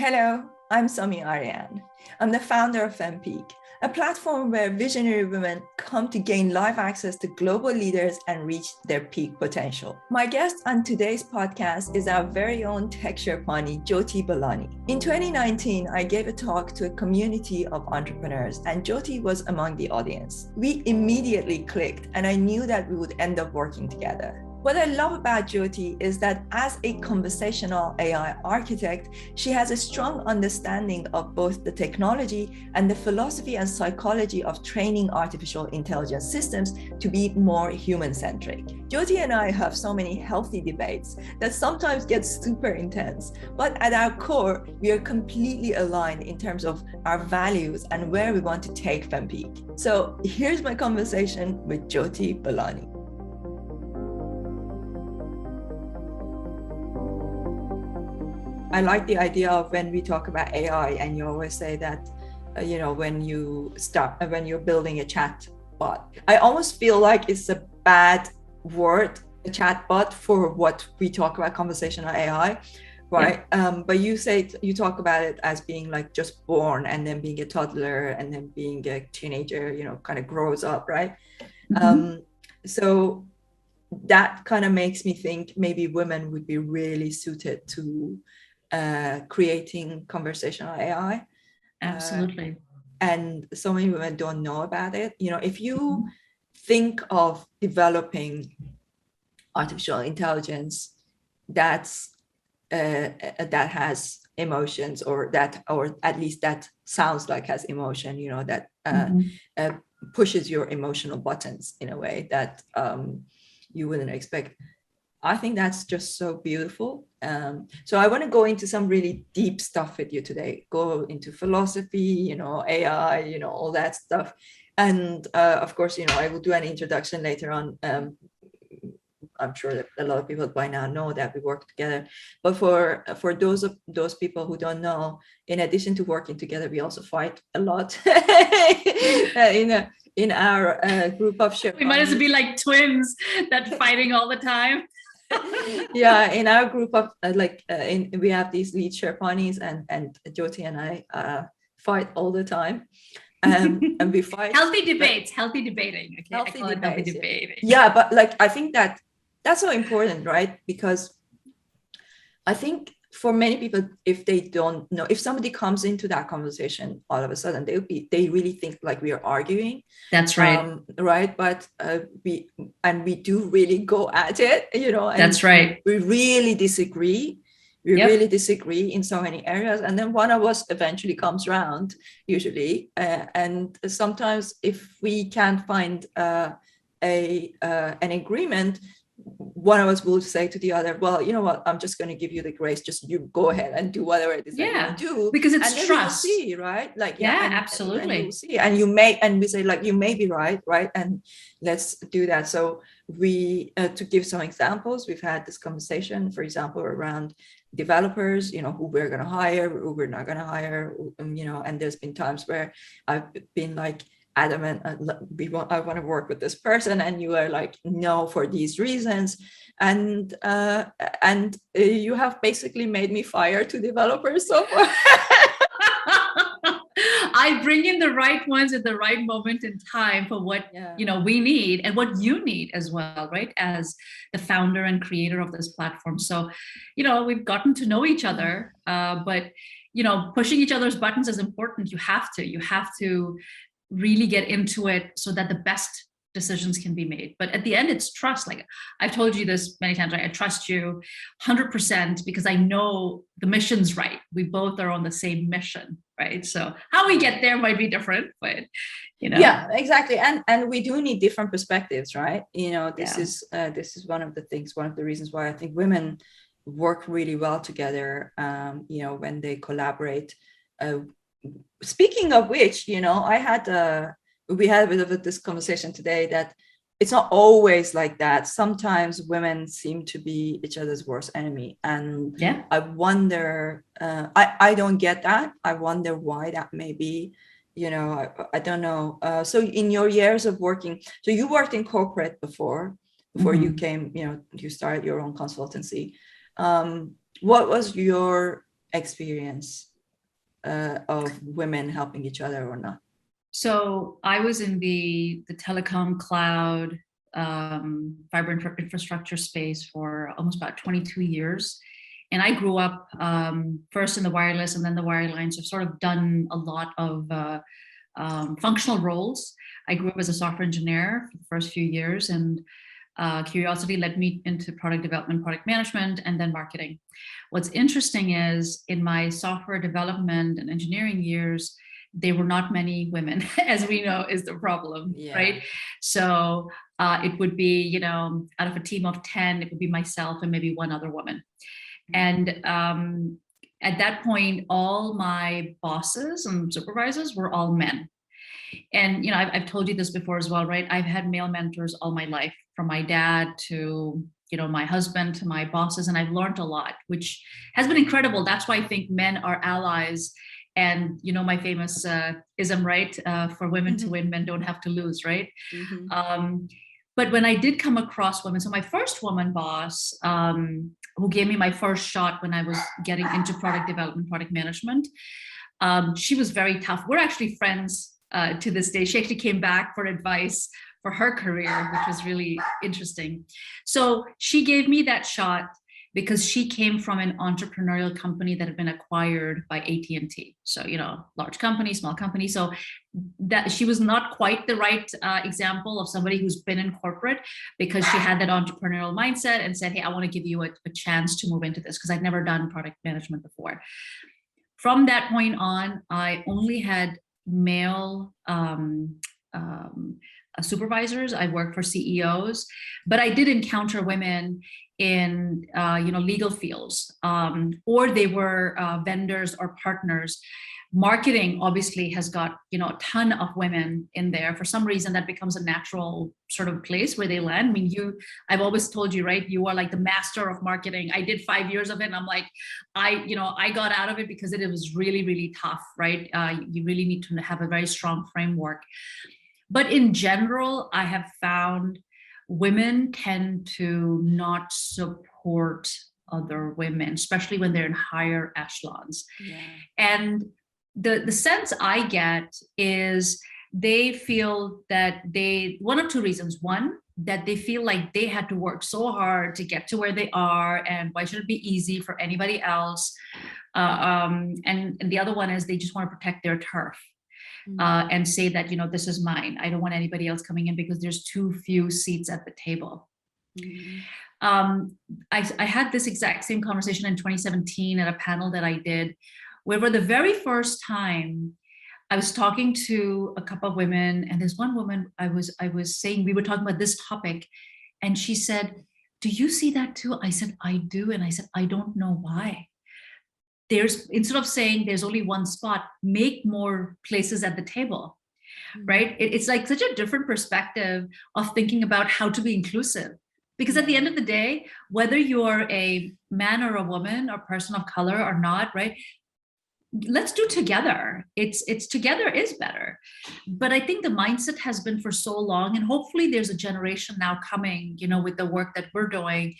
Hello, I'm Somi Arian. I'm the founder of FemPeak, a platform where visionary women come to gain live access to global leaders and reach their peak potential. My guest on today's podcast is our very own tech Sherpani, Joti Balani. In 2019, I gave a talk to a community of entrepreneurs, and Joti was among the audience. We immediately clicked, and I knew that we would end up working together. What I love about Joti is that as a conversational AI architect, she has a strong understanding of both the technology and the philosophy and psychology of training artificial intelligence systems to be more human-centric. Joti and I have so many healthy debates that sometimes get super intense, but at our core, we are completely aligned in terms of our values and where we want to take FemPeak. So here's my conversation with Joti Balani. I like the idea of when we talk about AI, and you always say that, when you're building a chat bot, I almost feel like it's a bad word, a chat bot, for what we talk about conversational AI, right? Yeah. But you talk about it as being like just born and then being a toddler and then being a teenager, kind of grows up, right? Mm-hmm. So that kind of makes me think maybe women would be really suited to creating conversational AI. Absolutely. And so many women don't know about it. If you think of developing artificial intelligence that has emotions, or at least that sounds like has emotion, that pushes your emotional buttons in a way that you wouldn't expect. I think that's just so beautiful. So I want to go into some really deep stuff with you today, go into philosophy, AI, all that stuff. And of course, I will do an introduction later on. I'm sure that a lot of people by now know that we work together. But for those people who don't know, in addition to working together, we also fight a lot in our group of Sherpani. We might as well be like twins that fighting all the time. Yeah, in our group of we have these lead Sherpanis, and Joti and I fight all the time, and we fight healthy debating. Okay, healthy debating. Yeah, but I think that's so important, right? Because I think for many people, if they don't know, if somebody comes into that conversation, all of a sudden they really think like we are arguing. That's right. Right. But we do really go at it, and that's right. We really disagree. Really disagree in so many areas. And then one of us eventually comes around, usually. And sometimes if we can't find an agreement, one of us will say to the other, well, you know what, I'm just going to give you the grace, just you go ahead and do whatever it is that you want to do, because it's trust. See, right? Absolutely. And we say like, you may be right, and let's do that. So we to give some examples, we've had this conversation, for example, around developers, who we're going to hire, who we're not going to hire, and there's been times where I've been like adamant, I want to work with this person, and you are like, no, for these reasons, and you have basically made me fire 2 developers so far. I bring in the right ones at the right moment in time for what we need and what you need as well, right? As the founder and creator of this platform. So, we've gotten to know each other, but pushing each other's buttons is important. You have to really get into it so that the best decisions can be made. But at the end, it's trust. Like I've told you this many times, right? I trust you 100% because I know the mission's right. We both are on the same mission, right? So how we get there might be different, but Yeah, exactly. And we do need different perspectives, right? This is one of the reasons why I think women work really well together, when they collaborate. Speaking of which, we had a bit of this conversation today that it's not always like that. Sometimes women seem to be each other's worst enemy. And I wonder, I don't get that. I wonder why that may be, I don't know. So in your years of working, so you worked in corporate before you came, you started your own consultancy. What was your experience of women helping each other or not? So I was in the telecom cloud fiber infrastructure space for almost about 22 years. And I grew up first in the wireless and then the wireline. So I've sort of done a lot of functional roles. I grew up as a software engineer for the first few years, and curiosity led me into product development, product management, and then marketing. What's interesting is in my software development and engineering years, there were not many women, as we know is the problem, right? So it would be, you know, out of a team of 10, it would be myself and maybe one other woman. And at that point, all my bosses and supervisors were all men. And, you know, I've told you this before as well, right? I've had male mentors all my life, from my dad to, you know, my husband to my bosses, and I've learned a lot, which has been incredible. That's why I think men are allies. And, you know, my famous ism, right? For women to win, men don't have to lose, right? But when I did come across women, so my first woman boss, who gave me my first shot when I was getting into product development, product management, she was very tough. We're actually friends to this day. She actually came back for advice for her career, which was really interesting. So she gave me that shot because she came from an entrepreneurial company that had been acquired by AT&T. So, you know, large company, small company. So that she was not quite the right example of somebody who's been in corporate, because she had that entrepreneurial mindset and said, hey, I want to give you a chance to move into this, because I'd never done product management before. From that point on, I only had male supervisors. I worked for CEOs, but I did encounter women in you know, legal fields, or they were vendors or partners. Marketing obviously has got, you know, a ton of women in there. For some reason, that becomes a natural sort of place where they land. I mean, I've always told you, right? You are like the master of marketing. I did 5 years of it, and I'm like, I got out of it because it was really, really tough, right? You really need to have a very strong framework. But in general, I have found women tend to not support other women, especially when they're in higher echelons. And the sense I get is they feel that one of two reasons. One, that they feel like they had to work so hard to get to where they are, and why should it be easy for anybody else? And the other one is they just want to protect their turf. And say that, you know, this is mine. I don't want anybody else coming in because there's too few seats at the table. I had this exact same conversation in 2017 at a panel that I did, where for the very first time, I was talking to a couple of women, and there's one woman I was saying, we were talking about this topic, and she said, do you see that too? I said, I do. And I said, I don't know why. Instead of saying there's only one spot, make more places at the table, right? It's like such a different perspective of thinking about how to be inclusive. Because at the end of the day, whether you're a man or a woman or person of color or not, right? Let's do together. It's together is better. But I think the mindset has been for so long, and hopefully there's a generation now coming, you know, with the work that we're doing.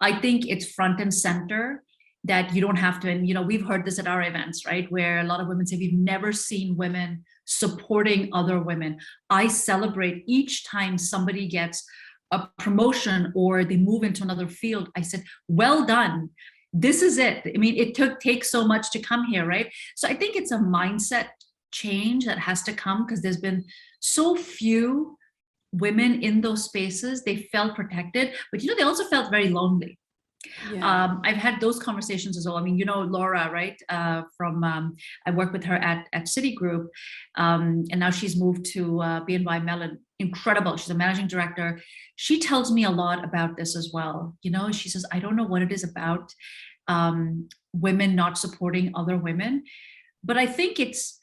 I think it's front and center, that you don't have to, and you know, we've heard this at our events, right, where a lot of women say we've never seen women supporting other women. I celebrate each time somebody gets a promotion or they move into another field. I said, well done. This is it. I mean, it takes so much to come here, right? So I think it's a mindset change that has to come, because there's been so few women in those spaces. They felt protected, but you know, they also felt very lonely. I've had those conversations as well. I mean, you know, Laura, right? I work with her at Citigroup, and now she's moved to BNY Mellon. Incredible. She's a managing director. She tells me a lot about this as well. You know, she says, I don't know what it is about women not supporting other women, but I think it's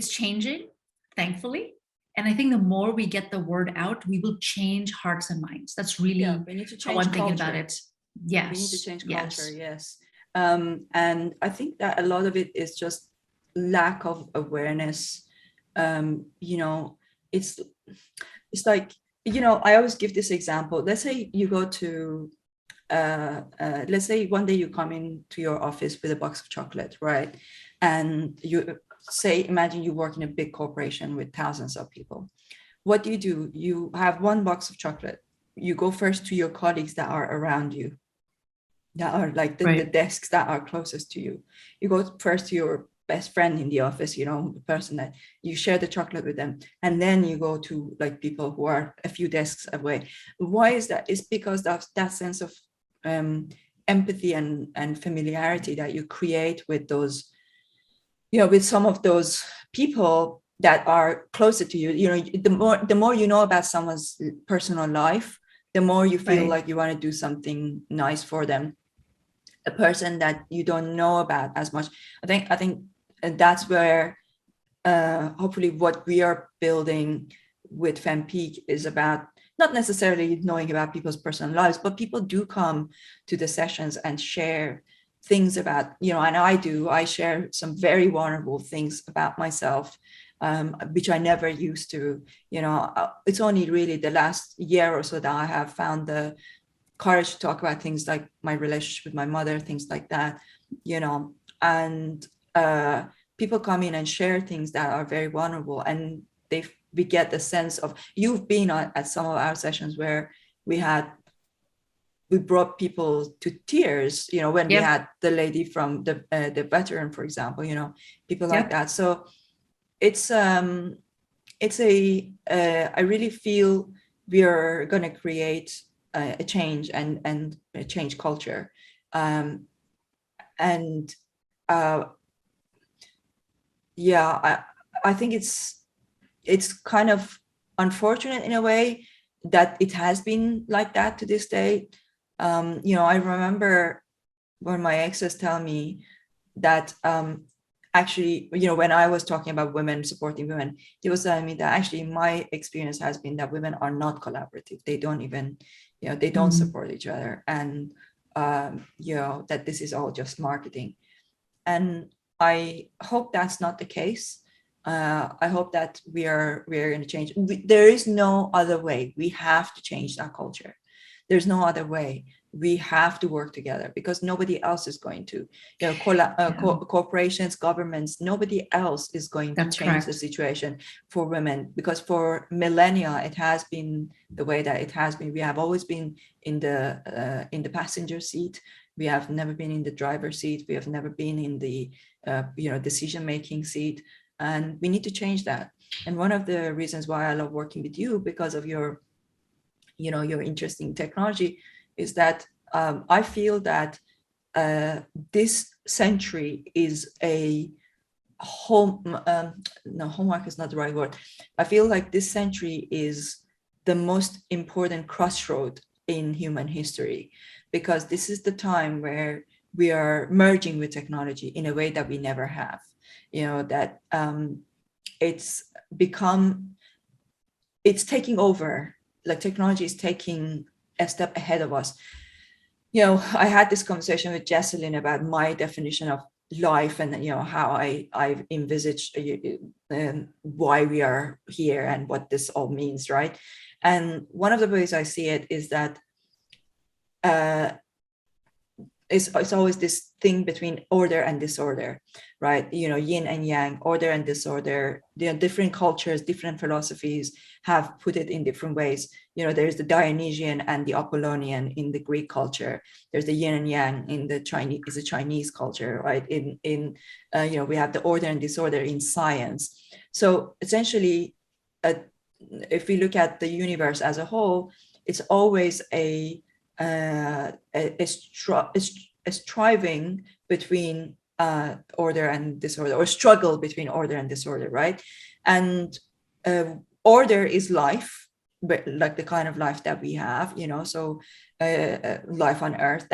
changing, thankfully. And I think the more we get the word out, we will change hearts and minds. That's really we need to change how I'm thinking culture. about it. Yes. We need to change culture. Yes. And I think that a lot of it is just lack of awareness. You know, it's like, you know, I always give this example. Let's say you go to let's say one day you come into your office with a box of chocolate, right? And you say, imagine you work in a big corporation with thousands of people. What do? You have one box of chocolate. You go first to your colleagues that are around you, that are like the desks that are closest to you. You go first to your best friend in the office, you know, the person that you share the chocolate with them. And then you go to like people who are a few desks away. Why is that? It's because of that sense of empathy and familiarity that you create with those, you know, with some of those people that are closer to you. You know, the more you know about someone's personal life, the more you feel like you want to do something nice for them. A person that you don't know about as much, I think that's where hopefully what we are building with FemPeak is about, not necessarily knowing about people's personal lives, but people do come to the sessions and share things about, you know, and I share some very vulnerable things about myself, which I never used to. You know, it's only really the last year or so that I have found the courage to talk about things like my relationship with my mother, things like that, you know, and people come in and share things that are very vulnerable, and we get the sense of, you've been at some of our sessions where we brought people to tears, you know, when we had the lady from the veteran, for example, you know, people like that. So it's I really feel we are going to create a change and a change culture, and I think it's kind of unfortunate in a way that it has been like that to this day. You know, I remember when my exes tell me that actually, you know, when I was talking about women supporting women, he was telling me that actually my experience has been that women are not collaborative. They don't even, you know, they don't support each other, and you know, that this is all just marketing. And I hope that's not the case. I hope that we are going to change. There is no other way. We have to change that culture. There's no other way. We have to work together, because nobody else is going to. You know, corporations, governments, nobody else is going to change the situation for women, because for millennia it has been the way that it has been. We have always been in the passenger seat. We have never been in the driver's seat. We have never been in the you know, decision-making seat, and we need to change that. And one of the reasons why I love working with you, because of your, you know, your interest in technology, is that I feel that this century is a homework is not the right word. I feel like this century is the most important crossroad in human history, because this is the time where we are merging with technology in a way that we never have. You know, that it's taking over, like technology is taking a step ahead of us. You know, I had this conversation with Jesselyn about my definition of life, and, you know, how I've envisaged why we are here and what this all means, right? And one of the ways I see it is that it's always this thing between order and disorder, right? You know, yin and yang, order and disorder. You know, different cultures, different philosophies have put it in different ways. You know, there's the Dionysian and the Apollonian in the Greek culture. There's the yin and yang in the Chinese culture, right? In you know, we have the order and disorder in science. So essentially, if we look at the universe as a whole, it's always a striving between order and disorder, or struggle between order and disorder, right? And order is life, but like the kind of life that we have, you know, so life on earth,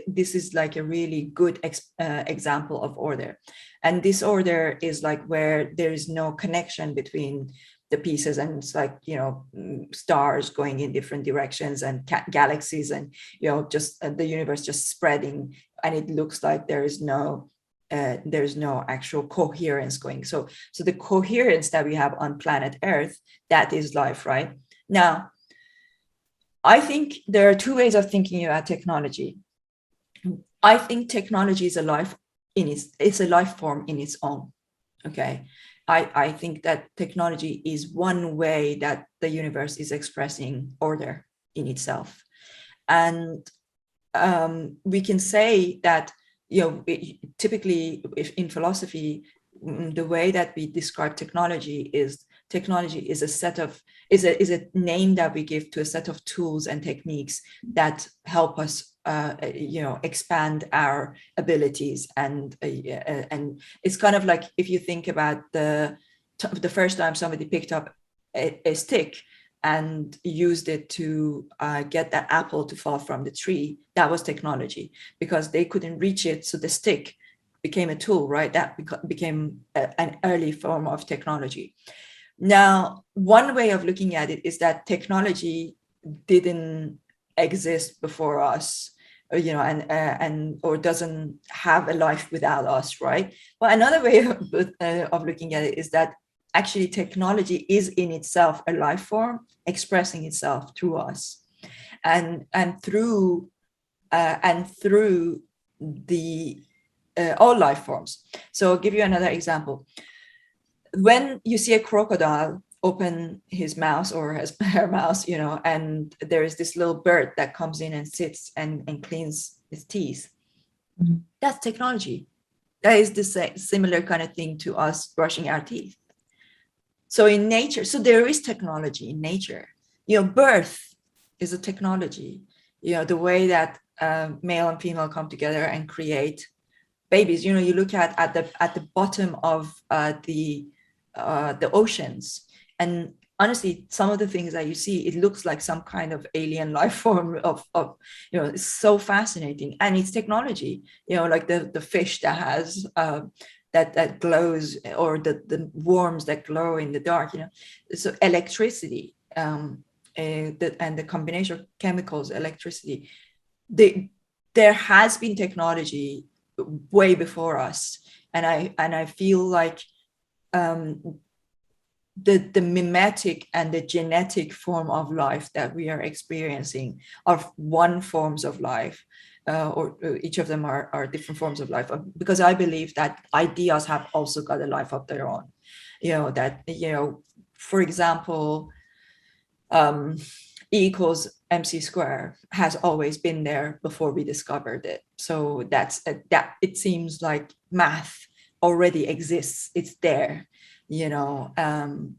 this is like a really good example of order. And disorder is like where there is no connection between the pieces, and it's like, you know, stars going in different directions, and galaxies, and, you know, just the universe just spreading, and it looks like there's no actual coherence going. So the coherence that we have on planet Earth, that is life, right? Now, I think there are two ways of thinking about technology. I think technology is a life it's a life form in its own. Okay. I think that technology is one way that the universe is expressing order in itself. And we can say that, typically if in philosophy, the way that we describe technology is is a name that we give to a set of tools and techniques that help us expand our abilities. And it's kind of like, if you think about the first time somebody picked up a stick and used it to get that apple to fall from the tree, that was technology, because they couldn't reach it, so the stick became a tool, right? That became an early form of technology. Now, one way of looking at it is that technology didn't exist before us, and or doesn't have a life without us, right? Well, another way of looking at it is that actually technology is in itself a life form expressing itself through us, and through the all life forms. So I'll give you another example. When you see a crocodile open his mouth or her mouth, and there is this little bird that comes in and sits and cleans his teeth, mm-hmm. That's technology. That is the similar kind of thing to us brushing our teeth. So in nature, so there is technology in nature. Birth is a technology. The way that male and female come together and create babies. You look at the bottom of the oceans, and honestly, some of the things that you see, it looks like some kind of alien life form of it's so fascinating, and it's technology. Like the fish that has that glows, or the worms that glow in the dark. So electricity, and the combination of chemicals, electricity. There has been technology way before us, and I feel like the mimetic and the genetic form of life that we are experiencing are one forms of life, or each of them are different forms of life, because I believe that ideas have also got a life of their own. For example, E equals MC square has always been there before we discovered it. So that it seems like math already exists. It's there, and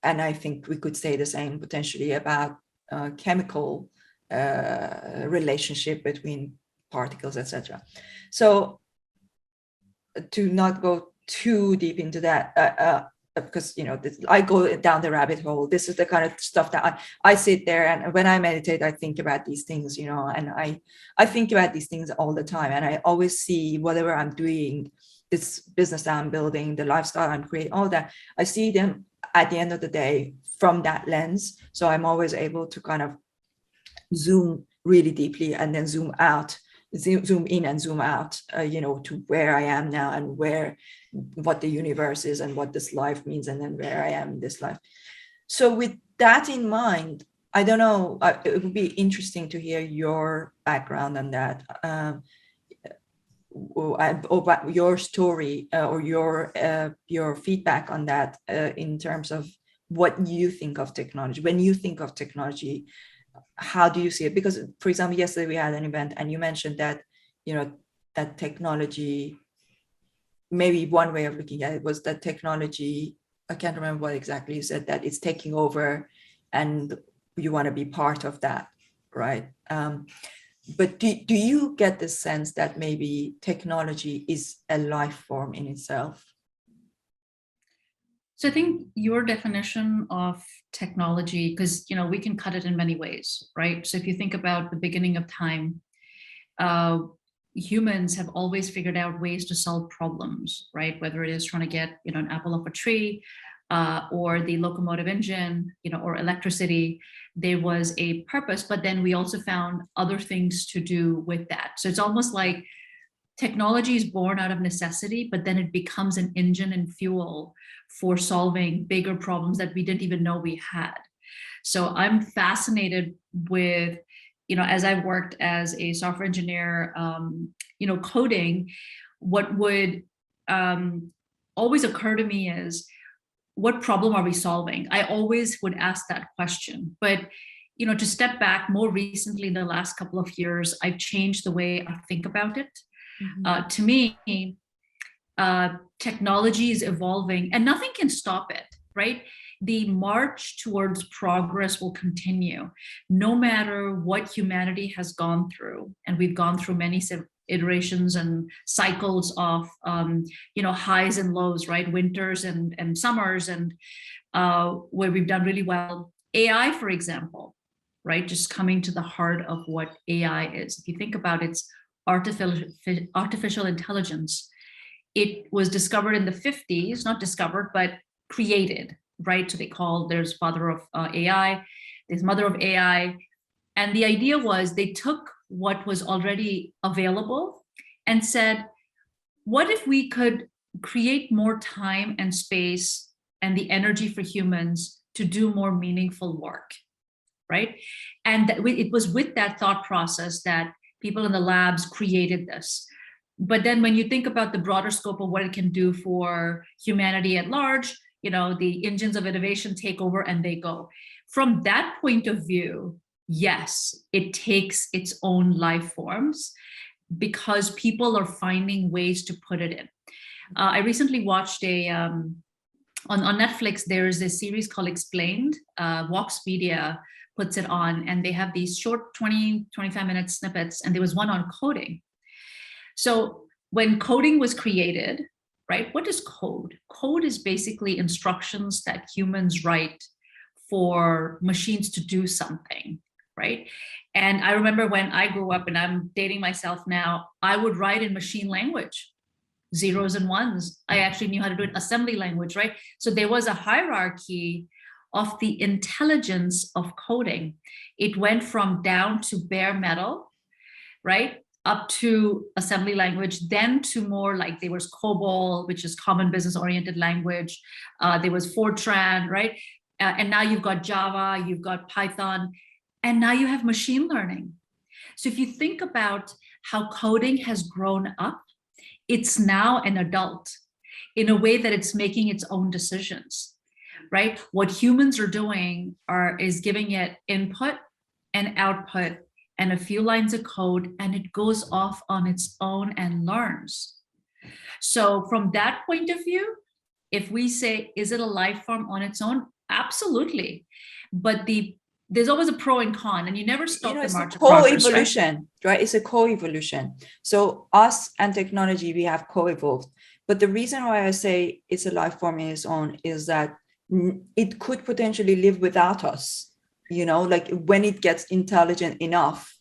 I think we could say the same potentially about chemical relationship between particles, etc. So to not go too deep into that, because I go down the rabbit hole. This is the kind of stuff that I sit there, and when I meditate, I think about these things, and I think about these things all the time, and I always see whatever I'm doing, this business that I'm building, the lifestyle I'm creating, all that, I see them at the end of the day from that lens. So I'm always able to kind of zoom really deeply and then zoom in and zoom out, to where I am now and what the universe is and what this life means, and then where I am in this life. So with that in mind, I don't know, it would be interesting to hear your background on that, or your story, or your feedback on that, in terms of what you think of technology. When you think of technology, how do you see it? Because, for example, yesterday we had an event, and you mentioned that, that technology, maybe one way of looking at it was that technology, I can't remember what exactly you said, that it's taking over and you want to be part of that, right? But do you get the sense that maybe technology is a life form in itself? So I think your definition of technology, because we can cut it in many ways, right? So if you think about the beginning of time, humans have always figured out ways to solve problems, right? Whether it is trying to get an apple off a tree, or the locomotive engine, or electricity, there was a purpose, but then we also found other things to do with that. So it's almost like technology is born out of necessity, but then it becomes an engine and fuel for solving bigger problems that we didn't even know we had. So I'm fascinated with, as I've worked as a software engineer, coding, what would always occur to me is, what problem are we solving? I always would ask that question. But, to step back, more recently in the last couple of years, I've changed the way I think about it. To me, technology is evolving and nothing can stop it, right? The march towards progress will continue no matter what humanity has gone through. And we've gone through many iterations and cycles of, highs and lows, right? Winters and summers, and where we've done really well. AI, for example, right? Just coming to the heart of what AI is. If you think about its artificial intelligence, it was discovered in the 50s, not discovered, but created, right? So there's father of AI, there's mother of AI. And the idea was they took what was already available and said, what if we could create more time and space and the energy for humans to do more meaningful work, right? And it was with that thought process that people in the labs created this. But then when you think about the broader scope of what it can do for humanity at large, the engines of innovation take over and they go. From that point of view, yes, it takes its own life forms because people are finding ways to put it in. I recently watched on Netflix, there's a series called Explained. Vox Media puts it on, and they have these short 20-25 minute snippets, and there was one on coding. So when coding was created, right, what is code? Code is basically instructions that humans write for machines to do something, right? And I remember when I grew up, and I'm dating myself now, I would write in machine language, zeros and ones. I actually knew how to do it assembly language, right? So there was a hierarchy of the intelligence of coding. It went from down to bare metal, right, up to assembly language, then to more like there was COBOL, which is common business oriented language. There was Fortran, right? And now you've got Java, you've got Python, and now you have machine learning. So if you think about how coding has grown up, it's now an adult in a way that it's making its own decisions, right? What humans are doing is giving it input and output and a few lines of code, and it goes off on its own and learns. So from that point of view, if we say, is it a life form on its own? Absolutely. But there's always a pro and con, and you never stop the march of progress, co-evolution, right? It's a co-evolution. So us and technology, we have co-evolved. But the reason why I say it's a life form on its own is that it could potentially live without us, like when it gets intelligent enough,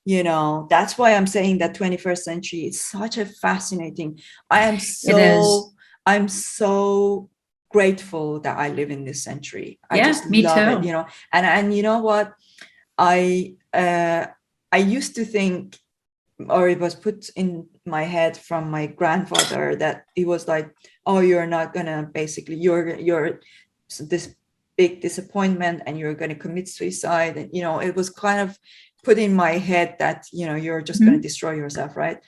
that's why I'm saying that 21st century is such a fascinating. I'm so grateful that I live in this century. I just love it, and you know what, I used to think, or it was put in my head from my grandfather, that it was like, oh, you're not gonna, basically you're this big disappointment and you're going to commit suicide, and it was kind of put in my head that you're just going to destroy yourself, right?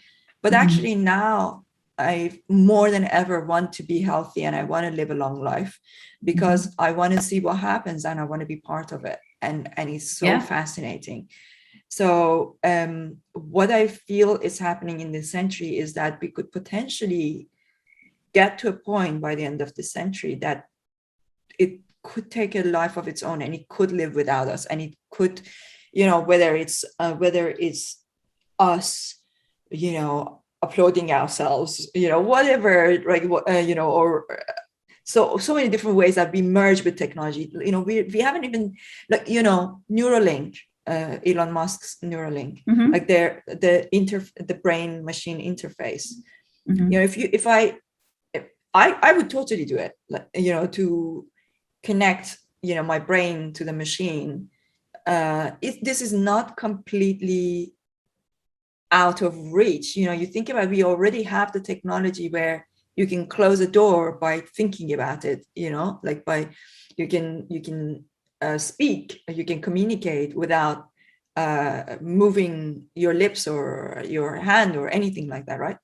But actually now I more than ever want to be healthy, and I want to live a long life because I want to see what happens, and I want to be part of it, and it's so fascinating. So what I feel is happening in this century is that we could potentially get to a point by the end of the century that it could take a life of its own, and it could live without us, and it could, whether it's us, uploading ourselves, whatever, like, or so many different ways that we merge with technology. We haven't even, like, Neuralink, Elon Musk's Neuralink, like the brain machine interface. If I would totally do it, like, to connect, my brain to the machine. This is not completely out of reach. You think about, we already have the technology where you can close a door by thinking about it, like you can speak, you can communicate without moving your lips or your hand or anything like that, right?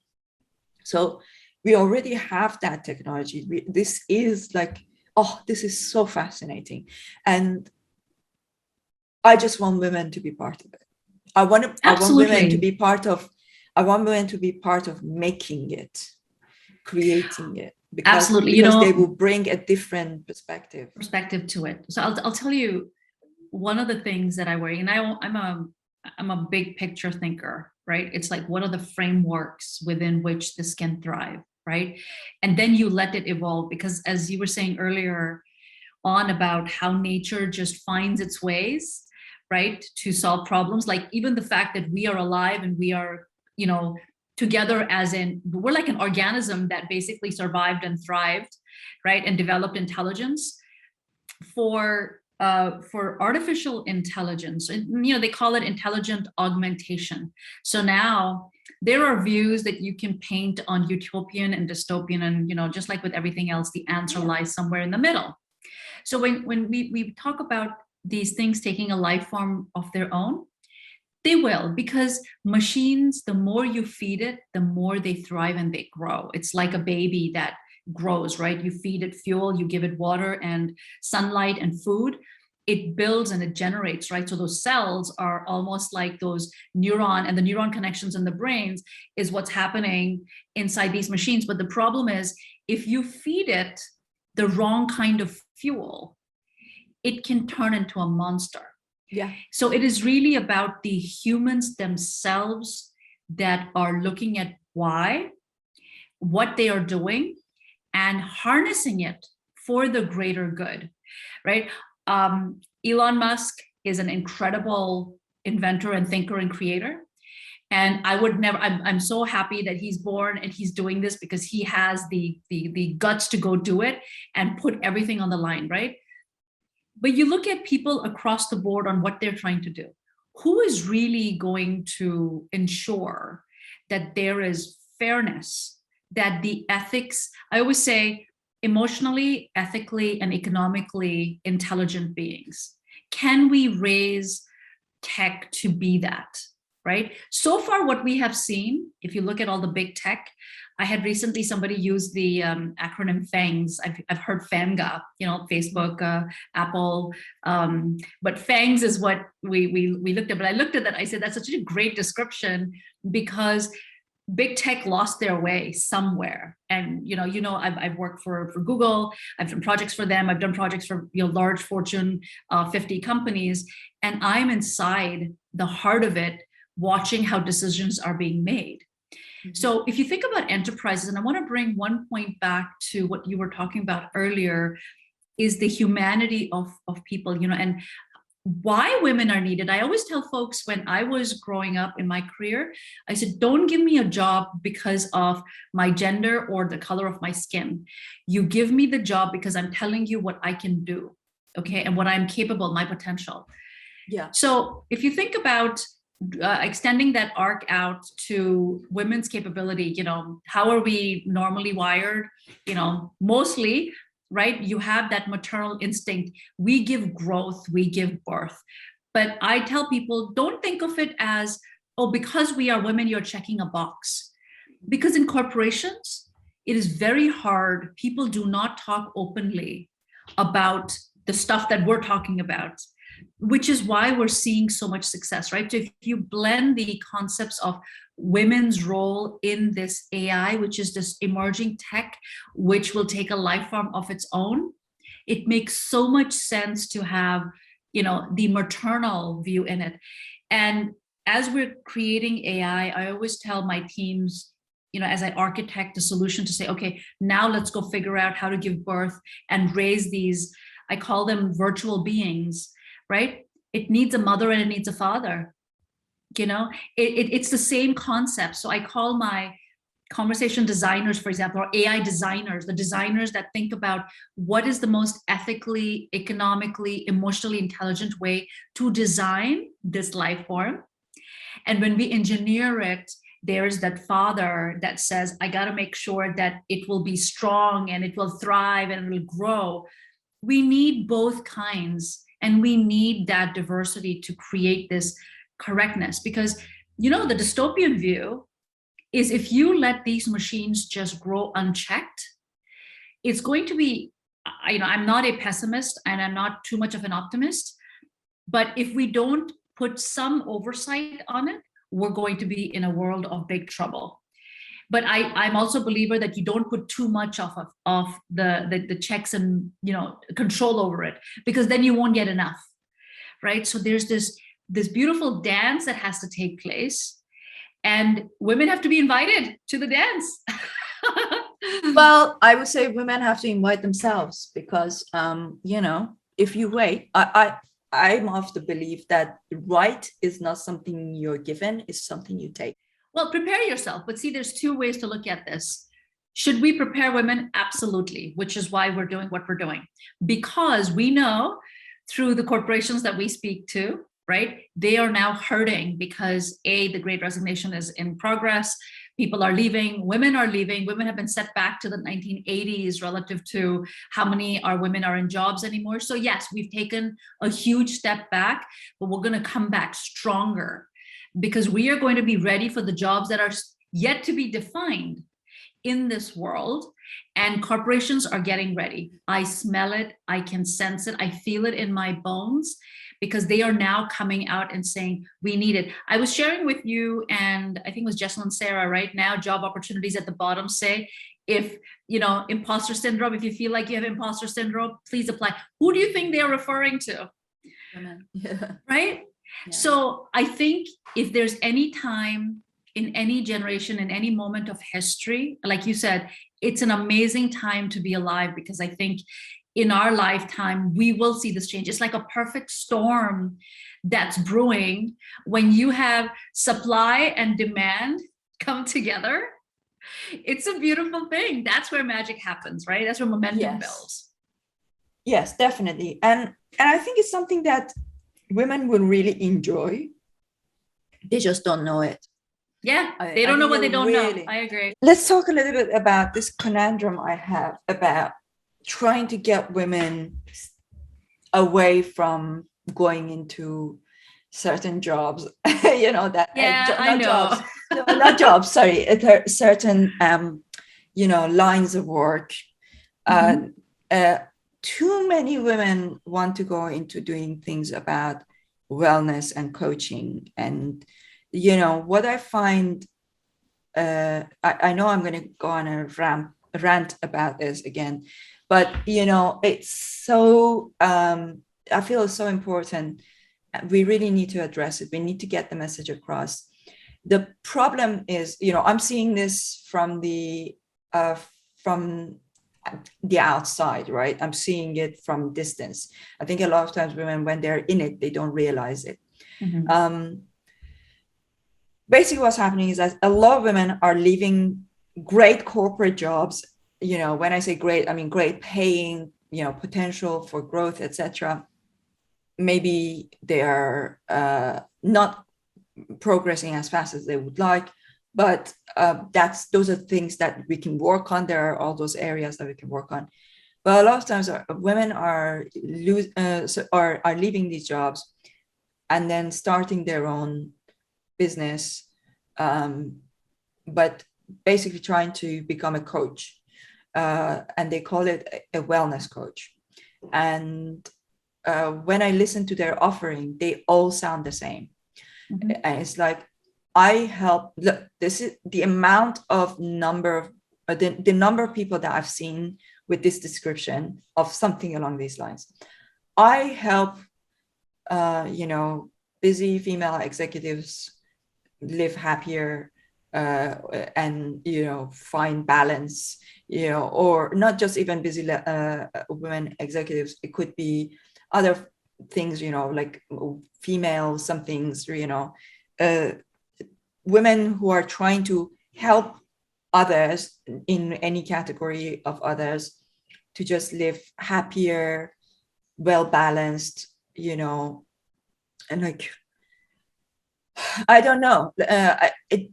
So we already have that technology. This is like, oh, this is so fascinating. And I just want women to be part of it. I want women to be part of, making it, creating it. Because they will bring a different perspective to it. So I'll tell you one of the things that I worry, and I'm a big picture thinker, right? It's like, what are the frameworks within which this can thrive, right? And then you let it evolve, because as you were saying earlier on about how nature just finds its ways, right, to solve problems, like even the fact that we are alive and we are, together, as in we're like an organism that basically survived and thrived, right, and developed intelligence. For artificial intelligence, and they call it intelligent augmentation. So now there are views that you can paint on utopian and dystopian, and just like with everything else, the answer lies somewhere in the middle. So when we talk about these things taking a life form of their own, they will, because machines, the more you feed it, the more they thrive and they grow. It's like a baby that grows, right? You feed it fuel, you give it water and sunlight and food, it builds and it generates, right? So those cells are almost like those neuron, and the neuron connections in the brains is what's happening inside these machines. But the problem is, if you feed it the wrong kind of fuel, it can turn into a monster. Yeah. So it is really about the humans themselves that are looking at what they are doing, and harnessing it for the greater good, right? Elon Musk is an incredible inventor and thinker and creator. And I'm so happy that he's born and he's doing this, because he has the guts to go do it and put everything on the line, right? But you look at people across the board on what they're trying to do. Who is really going to ensure that there is fairness, that the ethics, I always say, emotionally, ethically, and economically intelligent beings? Can we raise tech to be that, right? So far, what we have seen, if you look at all the big tech, I had recently somebody use the acronym FANGs. I've heard FAMGA, Facebook, Apple, but FANGs is what we looked at. But I looked at that, I said, that's such a great description, because big tech lost their way somewhere. And I've worked for Google. I've done projects for them. I've done projects for large Fortune 50 companies, and I'm inside the heart of it, watching how decisions are being made. So if you think about enterprises, and I want to bring one point back to what you were talking about earlier, is the humanity of people, and why women are needed. I always tell folks, when I was growing up in my career, I said, don't give me a job because of my gender or the color of my skin. You give me the job because I'm telling you what I can do, okay, and what I'm capable, my potential. Yeah. So if you think about extending that arc out to women's capability, how are we normally wired? Mostly, right? You have that maternal instinct. We give growth, we give birth. But I tell people, don't think of it as, oh, because we are women, you're checking a box. Because in corporations, it is very hard. People do not talk openly about the stuff that we're talking about, which is why we're seeing so much success, right? So if you blend the concepts of women's role in this AI, which is this emerging tech, which will take a life form of its own, it makes so much sense to have, the maternal view in it. And as we're creating AI, I always tell my teams, as I architect a solution, to say, okay, now let's go figure out how to give birth and raise these, I call them virtual beings, right? It needs a mother and it needs a father. It's the same concept. So I call my conversation designers, for example, or AI designers, the designers that think about what is the most ethically, economically, emotionally intelligent way to design this life form. And when we engineer it, there's that father that says, I got to make sure that it will be strong and it will thrive and it will grow. We need both kinds. And we need that diversity to create this correctness, because, you know, the dystopian view is if you let these machines just grow unchecked, it's going to be, you know, I'm not a pessimist and I'm not too much of an optimist, but if we don't put some oversight on it, we're going to be in a world of big trouble. But I'm also a believer that you don't put too much of the checks and, you know, control over it, because then you won't get enough, right? So there's this beautiful dance that has to take place, and women have to be invited to the dance. Well, I would say women have to invite themselves, because you know, if you wait, I'm of the belief that right is not something you're given, it's something you take. Well, prepare yourself. But see, there's two ways to look at this. Should we prepare women? Absolutely, which is why we're doing what we're doing. Because we know through the corporations that we speak to, right, they are now hurting because the great resignation is in progress. People are leaving, women are leaving. Women have been set back to the 1980s relative to how many women are in jobs anymore. So yes, we've taken a huge step back, but we're going to come back stronger, because we are going to be ready for the jobs that are yet to be defined in this world. And corporations are getting ready. I smell it, I can sense it, I feel it in my bones, because they are now coming out and saying, we need it. I was sharing with you, and I think it was Jesselyn and Sarah, right now, job opportunities at the bottom say, if, you know, imposter syndrome, if you feel like you have imposter syndrome, please apply. Who do you think they are referring to? Women. Yeah. Right? Yeah. So I think if there's any time in any generation, in any moment of history, like you said, it's an amazing time to be alive, because I think in our lifetime, we will see this change. It's like a perfect storm that's brewing when you have supply and demand come together. It's a beautiful thing. That's where magic happens, right? That's where momentum builds. Yes, definitely. And I think it's something that women will really enjoy. They just don't know it. Yeah, they don't know what they don't know. I agree. Let's talk a little bit about this conundrum I have about trying to get women away from going into certain jobs. You know, that I know. Jobs, no, not jobs, sorry, certain you know, lines of work. Too many women want to go into doing things about wellness and coaching. And, you know, what I find, I know I'm going to go on a rant about this again, but, you know, it's so, I feel it's so important. We really need to address it. We need to get the message across. The problem is, you know, I'm seeing this from the outside, right? I'm seeing it from distance. I think a lot of times women, when they're in it, they don't realize it. Basically what's happening is that a lot of women are leaving great corporate jobs. You know, when I say great, I mean great paying, you know, potential for growth, etc. Maybe they are not progressing as fast as they would like, but those are things that we can work on. There are all those areas that we can work on. But a lot of times women are leaving these jobs and then starting their own business, but basically trying to become a coach, and they call it a wellness coach. And when I listen to their offering, they all sound the same. And it's like, I help, look, this is the amount of number of the number of people that I've seen with this description of something along these lines. I help, you know, busy female executives live happier, and, you know, find balance, you know, or not just even busy women executives. It could be other things, you know, like female somethings, you know, women who are trying to help others in any category of others to just live happier, well-balanced, you know, and like, I don't know.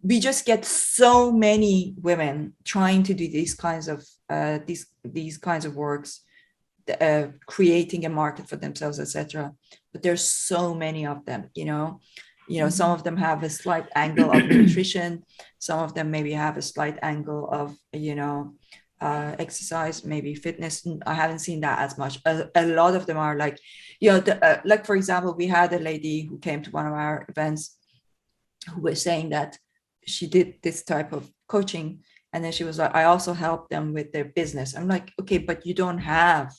We just get so many women trying to do these kinds of works creating a market for themselves, etc. But there's so many of them, some of them have a slight angle of nutrition, some of them maybe have a slight angle of exercise, maybe fitness. I haven't seen that as much. A lot of them are like, like for example, we had a lady who came to one of our events who was saying that she did this type of coaching, and then she was like, I also help them with their business. I'm like, okay, but you don't have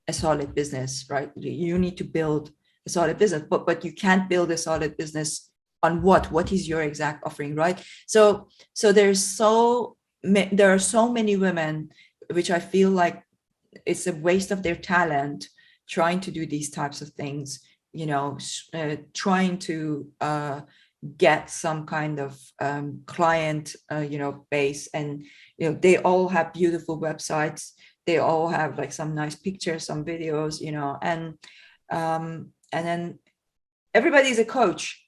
a solid business, right? You need to build a solid business, but you can't build a solid business on what is your exact offering, right? So there are so many women, which I feel like it's a waste of their talent trying to do these types of things, trying to get some kind of client base, and they all have beautiful websites, they all have like some nice pictures, some videos, and then everybody's a coach,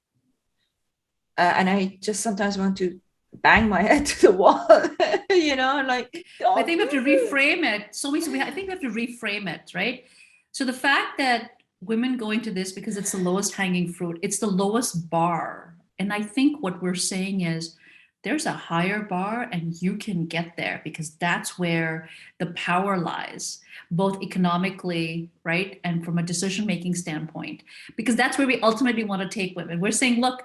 and I just sometimes want to bang my head to the wall. Like, I think we have to reframe it. So I think we have to reframe it, right? So the fact that women go into this because it's the lowest hanging fruit, it's the lowest bar. And I think what we're saying is there's a higher bar and you can get there, because that's where the power lies, both economically, right? And from a decision-making standpoint, because that's where we ultimately want to take women. We're saying, look,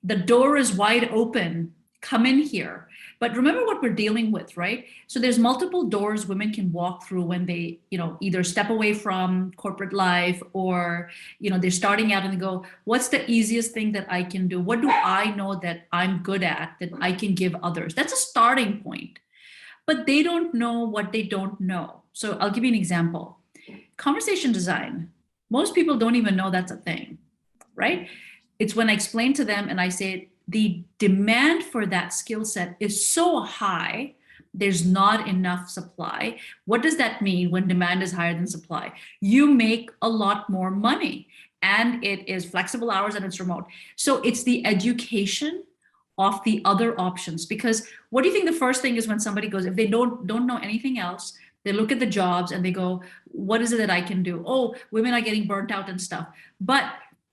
the door is wide open, come in here. But remember what we're dealing with, right? So there's multiple doors women can walk through when they, either step away from corporate life, or, they're starting out and they go, what's the easiest thing that I can do? What do I know that I'm good at that I can give others? That's a starting point. But they don't know what they don't know. So I'll give you an example. Conversation design. Most people don't even know that's a thing, right? It's when I explain to them and I say, the demand for that skill set is so high, there's not enough supply. What does that mean when demand is higher than supply? You make a lot more money, and it is flexible hours and it's remote. So it's the education of the other options. Because what do you think the first thing is when somebody goes, if they don't know anything else, they look at the jobs and they go, what is it that I can do? Oh, women are getting burnt out and stuff. But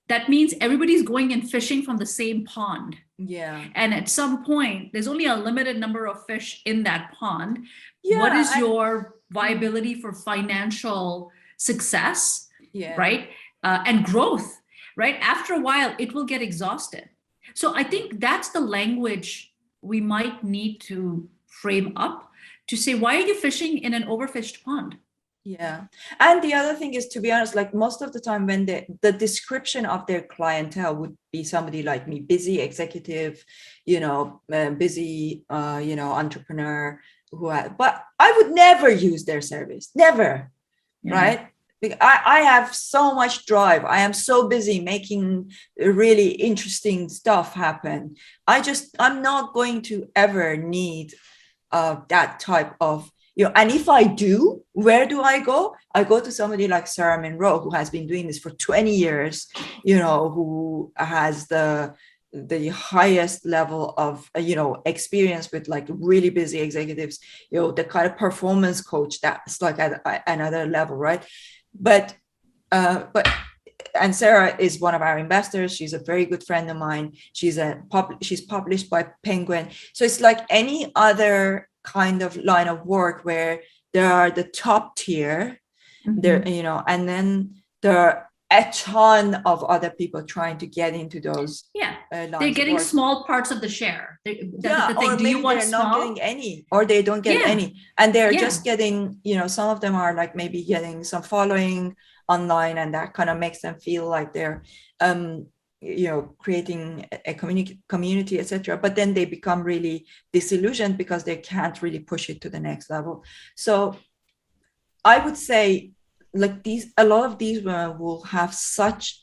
that means everybody's going and fishing from the same pond. Yeah. And at some point, there's only a limited number of fish in that pond. Yeah, what is your viability for financial success, right? And growth, right? After a while, it will get exhausted. So I think that's the language we might need to frame up to say, why are you fishing in an overfished pond? Yeah. And the other thing is, to be honest, like most of the time when the description of their clientele would be somebody like me, busy executive, busy, entrepreneur, but I would never use their service, never. Yeah. Right. I have so much drive. I am so busy making really interesting stuff happen. I'm not going to ever need that type of, and if I do, where do I go? I go to somebody like Sarah Monroe, who has been doing this for 20 years, who has the highest level of, experience with like really busy executives, the kind of performance coach that's like at another level, right? But and Sarah is one of our investors. She's a very good friend of mine. She's published by Penguin. So it's like any other kind of line of work where there are the top tier, there, and then there are a ton of other people trying to get into those. Yeah, they're getting small parts of the share. That's the thing. Or do maybe you want they're small? not getting any, or they don't get any, and they're just getting, some of them are like maybe getting some following online, and that kind of makes them feel like they're creating a community, etc. But then they become really disillusioned because they can't really push it to the next level. So I would say, like, a lot of these women will have such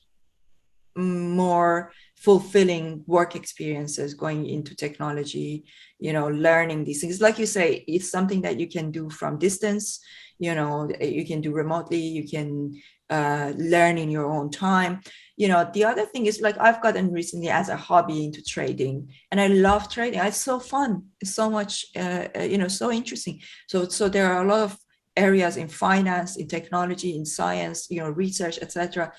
more fulfilling work experiences going into technology, learning these things. Like you say, it's something that you can do from distance, you can do remotely, you can learn in your own time. The other thing is, like, I've gotten recently as a hobby into trading, and I love trading. It's so fun. It's so much, so interesting. So there are a lot of areas in finance, in technology, in science, research, etc.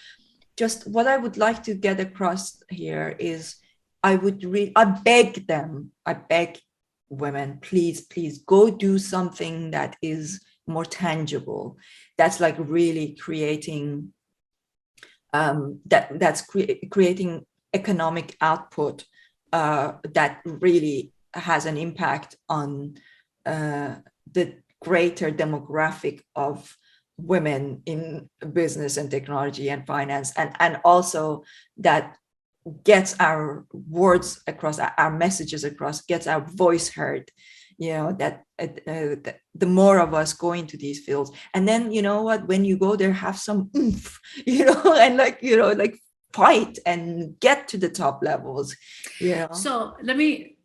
Just what I would like to get across here is I beg women, please go do something that is more tangible. That's like really creating creating economic output that really has an impact on the greater demographic of women in business and technology and finance, and also that gets our words across, our messages across, gets our voice heard, that the more of us go into these fields. And then, when you go there, have some oomph, and like fight and get to the top levels. So let me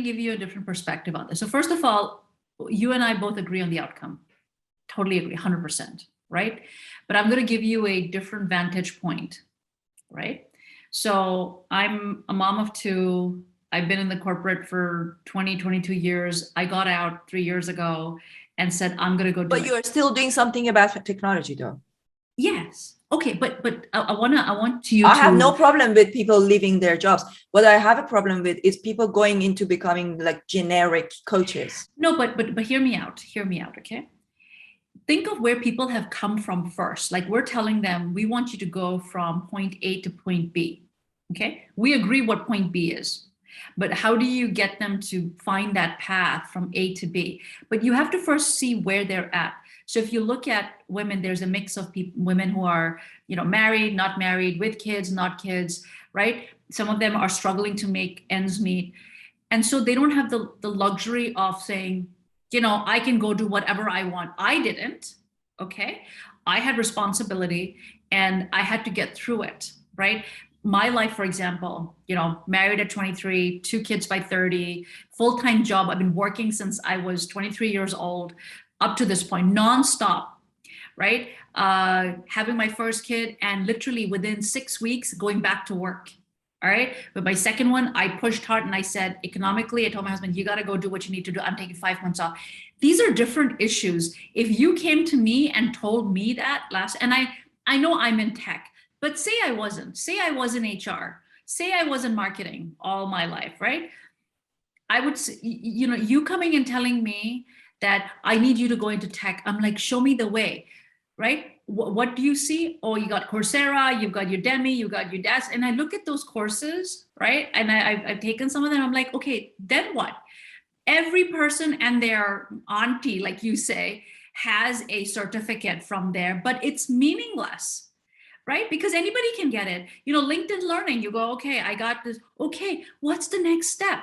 give you a different perspective on this. So first of all, you and I both agree on the outcome. Totally agree, 100%, right? But I'm going to give you a different vantage point, right? So I'm a mom of two. I've been in the corporate for 22 years. I got out 3 years ago and said, I'm going to go do it. But you're still doing something about technology though. Yes. Okay. But I want you I have no problem with people leaving their jobs. What I have a problem with is people going into becoming like generic coaches. No, but hear me out. Okay. Think of where people have come from first. Like we're telling them, we want you to go from point A to point B. Okay. We agree what point B is, but how do you get them to find that path from A to B? But you have to first see where they're at. So if you look at women, there's a mix of women who are, married, not married, with kids, not kids, right? Some of them are struggling to make ends meet. And so they don't have the luxury of saying, I can go do whatever I want. I didn't, okay? I had responsibility and I had to get through it, right? My life, for example, married at 23, 2 kids by 30, full-time job. I've been working since I was 23 years old up to this point, nonstop, right? Having my first kid and literally within 6 weeks going back to work. All right. But my second one, I pushed hard and I said, economically, I told my husband, you got to go do what you need to do. I'm taking 5 months off. These are different issues. If you came to me and told me that and I know I'm in tech, but say I was in HR, say I was in marketing all my life, right? I would say, you coming and telling me that I need you to go into tech. I'm like, show me the way, right? What do you see? Oh, you got Coursera, you've got Udemy, you got Udacity. And I look at those courses, right? And I've taken some of them. I'm like, okay, then what? Every person and their auntie, like you say, has a certificate from there, but it's meaningless, right? Because anybody can get it. LinkedIn Learning, you go, okay, I got this. Okay, what's the next step?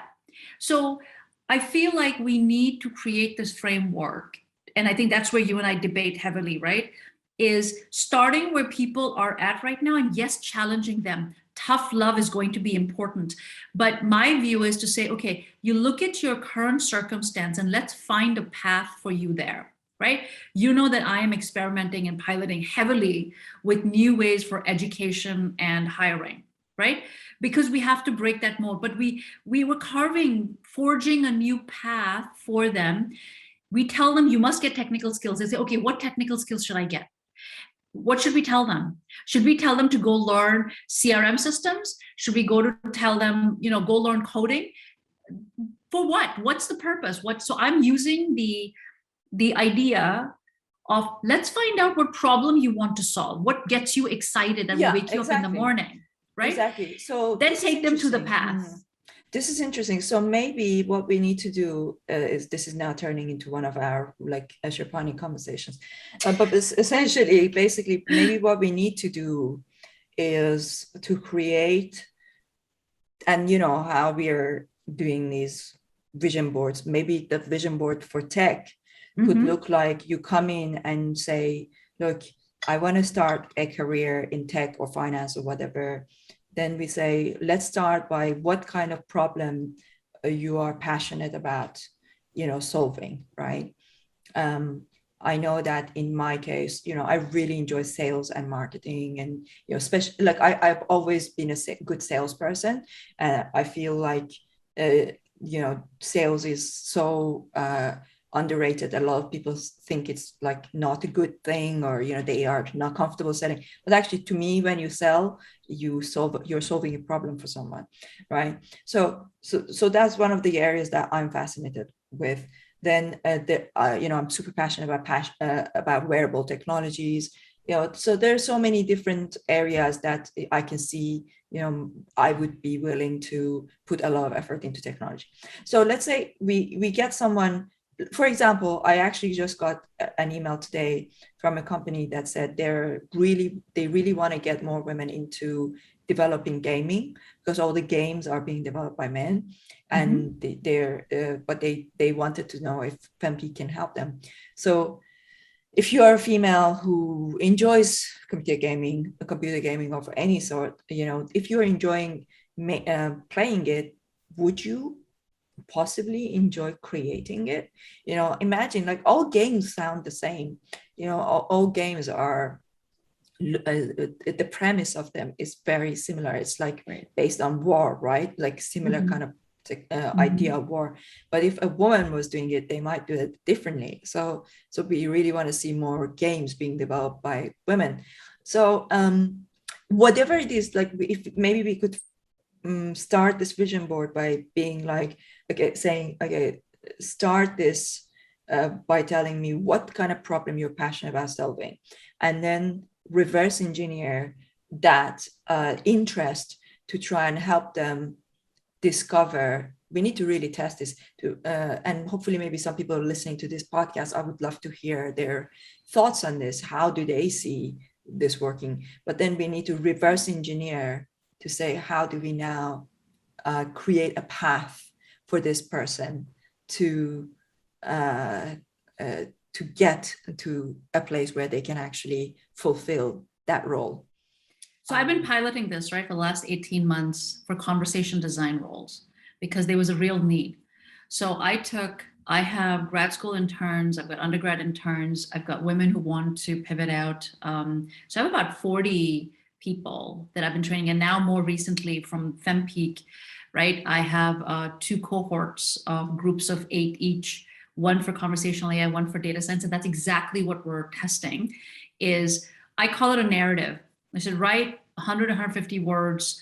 So I feel like we need to create this framework. And I think that's where you and I debate heavily, right? Is starting where people are at right now, and yes, challenging them. Tough love is going to be important. But my view is to say, okay, you look at your current circumstance and let's find a path for you there, right? You know that I am experimenting and piloting heavily with new ways for education and hiring, right? Because we have to break that mold. But we were forging a new path for them. We tell them you must get technical skills. They say, okay, what technical skills should I get? What should we tell them? Should we tell them to go learn CRM systems? Should we tell them, go learn coding? For what? What's the purpose? So I'm using the idea of let's find out what problem you want to solve. What gets you excited and will wake you up in the morning, right? Exactly. So then take them to the path. This is interesting. So maybe what we need to do is, this is now turning into one of our like Sherpani conversations. But essentially, basically, maybe what we need to do is to create, and how we are doing these vision boards. Maybe the vision board for tech could look like you come in and say, look, I want to start a career in tech or finance or whatever. Then we say, let's start by what kind of problem you are passionate about, solving, right? I know that in my case, I really enjoy sales and marketing, and especially like I've always been a good salesperson, and I feel like sales is so underrated. A lot of people think it's like not a good thing, or they are not comfortable selling. But actually, to me, when you sell, you're solving a problem for someone, right? So that's one of the areas that I'm fascinated with. Then I'm super passionate about wearable technologies. So there's so many different areas that I can see, I would be willing to put a lot of effort into technology. So let's say we get someone, for example, I actually just got an email today from a company that said they really want to get more women into developing gaming, because all the games are being developed by men, and but they wanted to know if FemPeak can help them. So if you are a female who enjoys computer gaming of any sort, if you're enjoying playing it, would you possibly enjoy creating it? Imagine, like, all games sound the same. All games are, the premise of them is very similar. It's like based on war, right? Like similar kind of idea of war. But if a woman was doing it, they might do it differently. So we really want to see more games being developed by women. So whatever it is, like, if maybe we could start this vision board by being like, start this by telling me what kind of problem you're passionate about solving, and then reverse engineer that interest to try and help them discover. We need to really test this and hopefully maybe some people are listening to this podcast. I would love to hear their thoughts on this. How do they see this working? But then we need to reverse engineer to say, how do we now create a path for this person to get to a place where they can actually fulfill that role. So I've been piloting this, right, for the last 18 months for conversation design roles, because there was a real need. So I have grad school interns, I've got undergrad interns, I've got women who want to pivot out. So I have about 40 people that I've been training, and now more recently from FemPeak, right, I have 2 cohorts of groups of 8 each, one for conversational AI, one for data science. And that's exactly what we're testing. Is I call it a narrative. I said, write 100, 150 words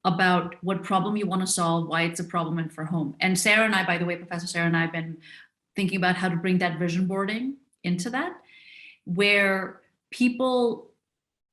about what problem you want to solve, why it's a problem, and for whom. And Sarah and I, by the way, Professor Sarah and I have been thinking about how to bring that vision boarding into that, where people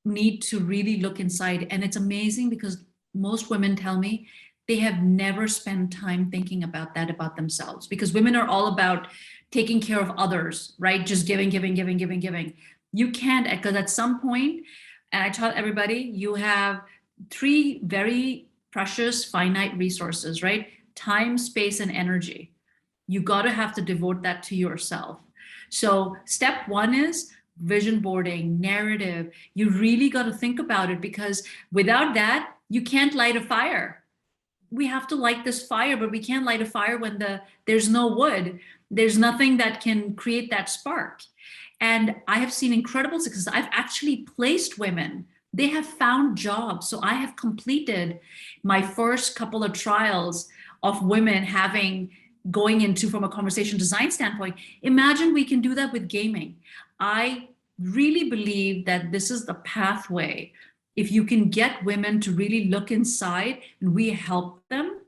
need to really look inside. And it's amazing because most women tell me they have never spent time thinking about that about themselves, because women are all about taking care of others, right? Just giving. You can't, because at some point, and I tell everybody, you have 3 very precious finite resources, right? Time, space, and energy. You got to have to devote that to yourself. So step 1 is vision boarding, narrative. You really got to think about it, because without that, you can't light a fire. We have to light this fire, but we can't light a fire when there's no wood. There's nothing that can create that spark. And I have seen incredible success. I've actually placed women. They have found jobs. So I have completed my first couple of trials of women going into, from a conversation design standpoint. Imagine we can do that with gaming. I really believe that this is the pathway. If you can get women to really look inside, and we help them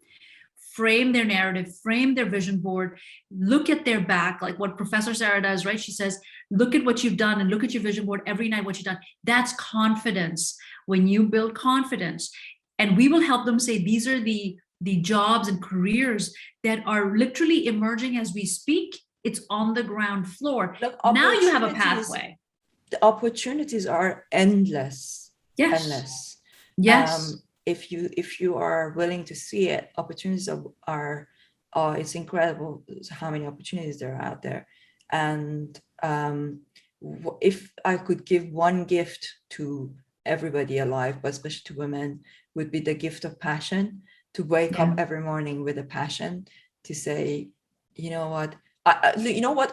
frame their narrative, frame their vision board, look at their back, like what Professor Sarah does, right? She says, look at what you've done and look at your vision board every night, what you've done. That's confidence. When you build confidence, and we will help them say, these are the jobs and careers that are literally emerging as we speak. It's on the ground floor. Look, now you have a pathway. The opportunities are endless. Yes. Endless. Yes. If you are willing to see it, opportunities are it's incredible how many opportunities there are out there. And if I could give one gift to everybody alive, but especially to women, would be the gift of passion, to wake up every morning with a passion, to say, you know what,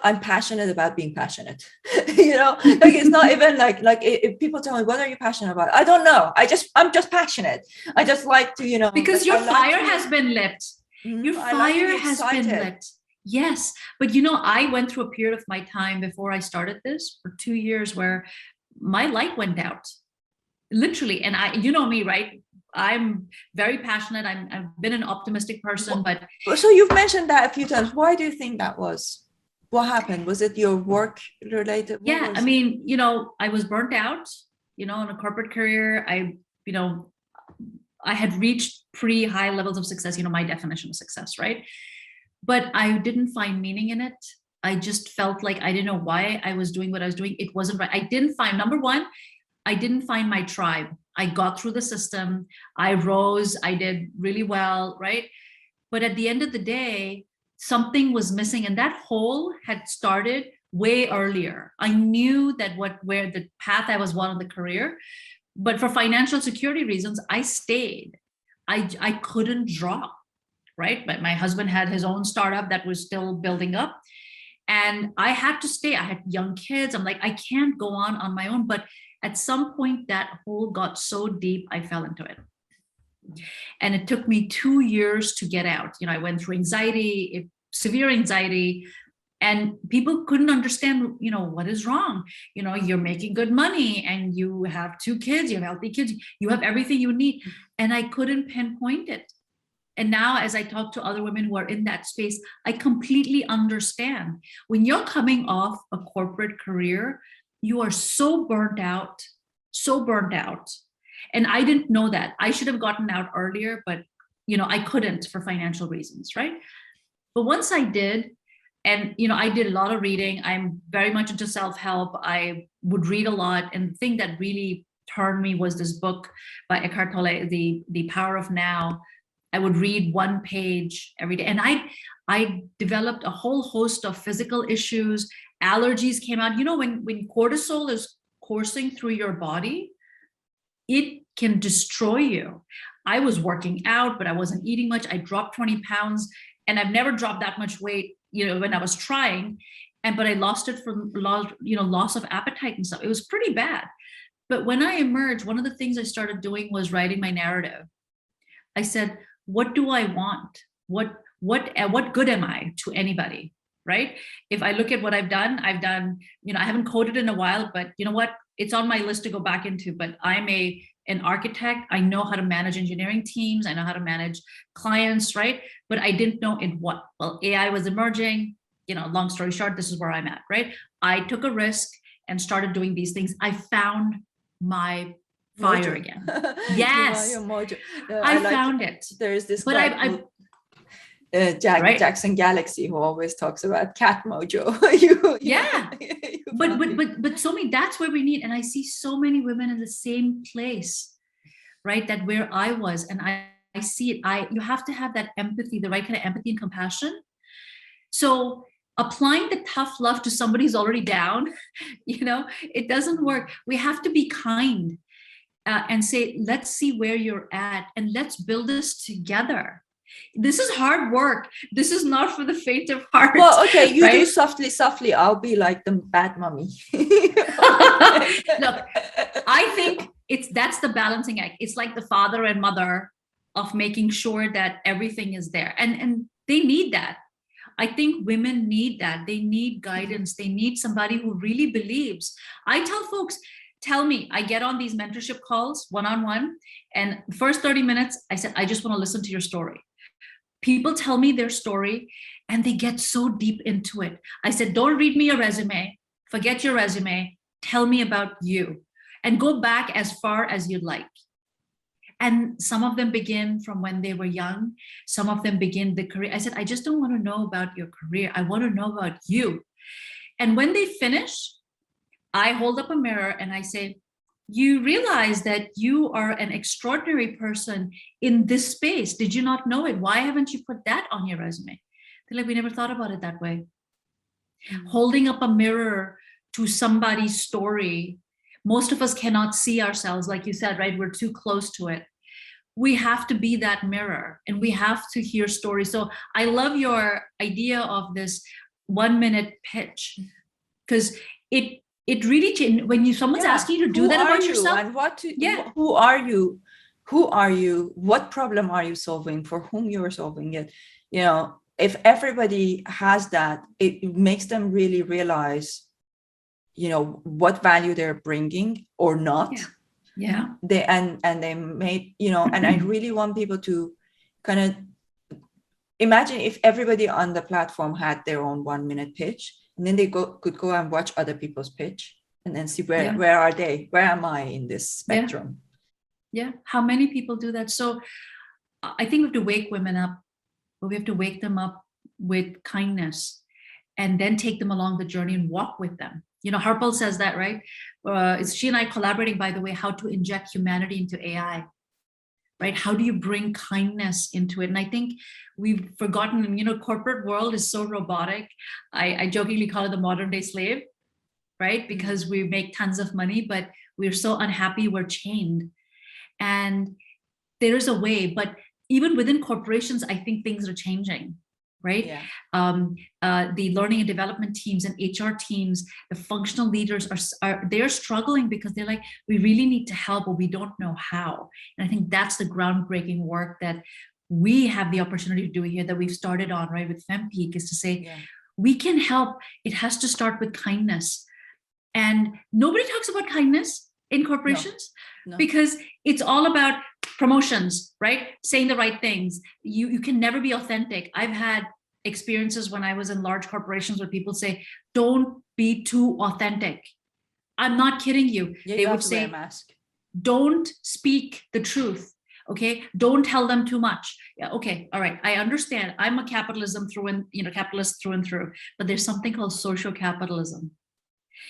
I'm passionate about being passionate. Like, it's not even like if people tell me, what are you passionate about? I don't know. I'm just passionate. I just like to, because your fire has been lit. Your fire has been lit. Yes. But, you know, I went through a period of my time before I started this for 2 years where my light went out, literally. And you know me, right? I'm very passionate. I've been an optimistic person, but. So you've mentioned that a few times. Why do you think that was? What happened? Was it your work related? Yeah. I mean, you know, I was burnt out, you know, in a corporate career. You know, I had reached pretty high levels of success, you know, my definition of success, right? But I didn't find meaning in it. I just felt like I didn't know why I was doing what I was doing. It wasn't right. I didn't find, number one, I didn't find my tribe. I got through the system. I rose. I did really well, right? But at the end of the day, something was missing. And that hole had started way earlier. I knew that where the path I was on in the career, but for financial security reasons, I stayed. I couldn't drop, right? But my husband had his own startup that was still building up. And I had to stay. I had young kids. I'm like, I can't go on my own. But at some point, that hole got so deep, I fell into it. And it took me 2 years to get out. You know, I went through anxiety, severe anxiety, and people couldn't understand, you know, what is wrong. You know, you're making good money and you have 2 kids, you have healthy kids, you have everything you need. And I couldn't pinpoint it. And now, as I talk to other women who are in that space, I completely understand. When you're coming off a corporate career, you are so burnt out, so burnt out. And I didn't know that. I should have gotten out earlier, but, you know, I couldn't for financial reasons, right? But once I did, and, you know, I did a lot of reading. I'm very much into self-help. I would read a lot. And the thing that really turned me was this book by Eckhart Tolle, The Power of Now. I would read 1 page every day. And I developed a whole host of physical issues. Allergies came out. You know, when cortisol is coursing through your body, it can destroy you. I was working out, but I wasn't eating much. I dropped 20 pounds and I've never dropped that much weight, you know, when I was trying. But I lost it from loss of appetite and stuff. It was pretty bad. But when I emerged, one of the things I started doing was writing my narrative. I said, what do I want? What good am I to anybody? Right? If I look at what I've done, you know, I haven't coded in a while, but you know what? It's on my list to go back into. But I'm an architect. I know how to manage engineering teams. I know how to manage clients, right? But I didn't know in what. Well, AI was emerging. You know, long story short, this is where I'm at, right? I took a risk and started doing these things. I found my fire mojo again. Yes. Your mojo. I found it. There's this guy Jackson Galaxy who always talks about cat mojo. But Somi, that's where we need. And I see so many women in the same place, right? That where I was, and I see it. You have to have that empathy, the right kind of empathy and compassion. So applying the tough love to somebody who's already down, you know, it doesn't work. We have to be kind and say, let's see where you're at and let's build this together. This is hard work. This is not for the faint of heart. Well, okay, you do softly. I'll be like the bad mommy. Look, I think that's the balancing act. It's like the father and mother of making sure that everything is there. And they need that. I think women need that. They need guidance. They need somebody who really believes. I tell folks, tell me, I get on these mentorship calls one-on-one, and the first 30 minutes, I said, I just want to listen to your story. People tell me their story and they get so deep into it. I said, don't read me your resume. Forget your resume. Tell me about you and go back as far as you'd like. And some of them begin from when they were young. Some of them begin the career. I said, I just don't want to know about your career. I want to know about you. And when they finish, I hold up a mirror and I say, you realize that you are an extraordinary person in this space. Did you not know it? Why haven't you put that on your resume? They're like, we never thought about it that way. Mm-hmm. Holding up a mirror to somebody's story. Most of us cannot see ourselves, like you said, right? We're too close to it. We have to be that mirror and we have to hear stories. So I love your idea of this 1-minute pitch, because it really changed when someone's asking you to do that about yourself. And who are you? Who are you? What problem are you solving? For whom you are solving it? You know, if everybody has that, it makes them really realize, what value they're bringing or not. Yeah. They made, and I really want people to kind of imagine if everybody on the platform had their own 1-minute pitch, and then they could go and watch other people's pitch and then see where are they? Where am I in this spectrum? Yeah. How many people do that? So I think we have to wake women up, but we have to wake them up with kindness and then take them along the journey and walk with them. Harpal says that, right? It's she and I collaborating, by the way, how to inject humanity into AI, right? How do you bring kindness into it? And I think we've forgotten, corporate world is so robotic. I jokingly call it the modern day slave, right? Because we make tons of money, but we're so unhappy, we're chained. And there is a way, but even within corporations, I think things are changing, right? Yeah. The learning and development teams and HR teams, the functional leaders they're struggling because they're like, we really need to help, but we don't know how. And I think that's the groundbreaking work that we have the opportunity to do here, that we've started on, right, with FemPeak, is to say, we can help. It has to start with kindness. And nobody talks about kindness in corporations. No. Because it's all about promotions, right? Saying the right things. You can never be authentic. I've had experiences when I was in large corporations where people say, don't be too authentic. I'm not kidding you. They would say, don't speak the truth. Okay, don't tell them too much. Yeah, okay, all right. I understand. I'm a capitalist through and through. But there's something called social capitalism.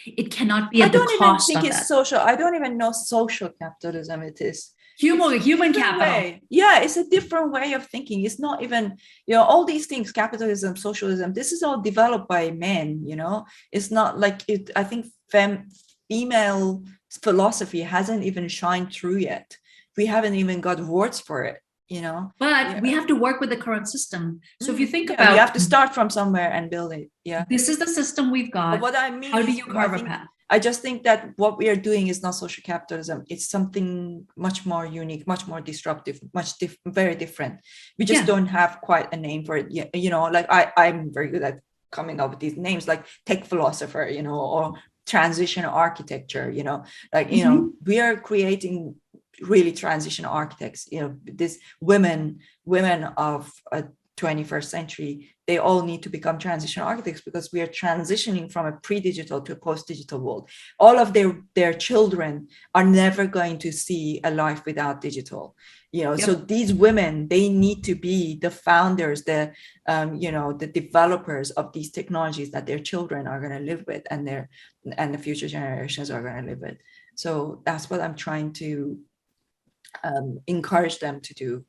It cannot be at the cost of that. I don't even think it's social. I don't even know social capitalism it is. Human capital. Yeah, it's a different way of thinking. It's not even, all these things, capitalism, socialism, this is all developed by men, It's not like it. I think female philosophy hasn't even shined through yet. We haven't even got words for it. But we have to work with the current system. So if you think about, we have to start from somewhere and build it. Yeah, this is the system we've got. But what I mean, how do you carve a path? I just think that what we are doing is not social capitalism. It's something much more unique, much more disruptive, very different. We just don't have quite a name for it yet. Like I'm very good at coming up with these names, like tech philosopher, or transitional architecture. We are creating really transitional architects, these women of a 21st century, they all need to become transitional architects because we are transitioning from a pre-digital to a post-digital world. All of their children are never going to see a life without digital. So these women, they need to be the founders, the developers of these technologies that their children are going to live with, and the future generations are going to live with. So that's what I'm trying to encourage them to do,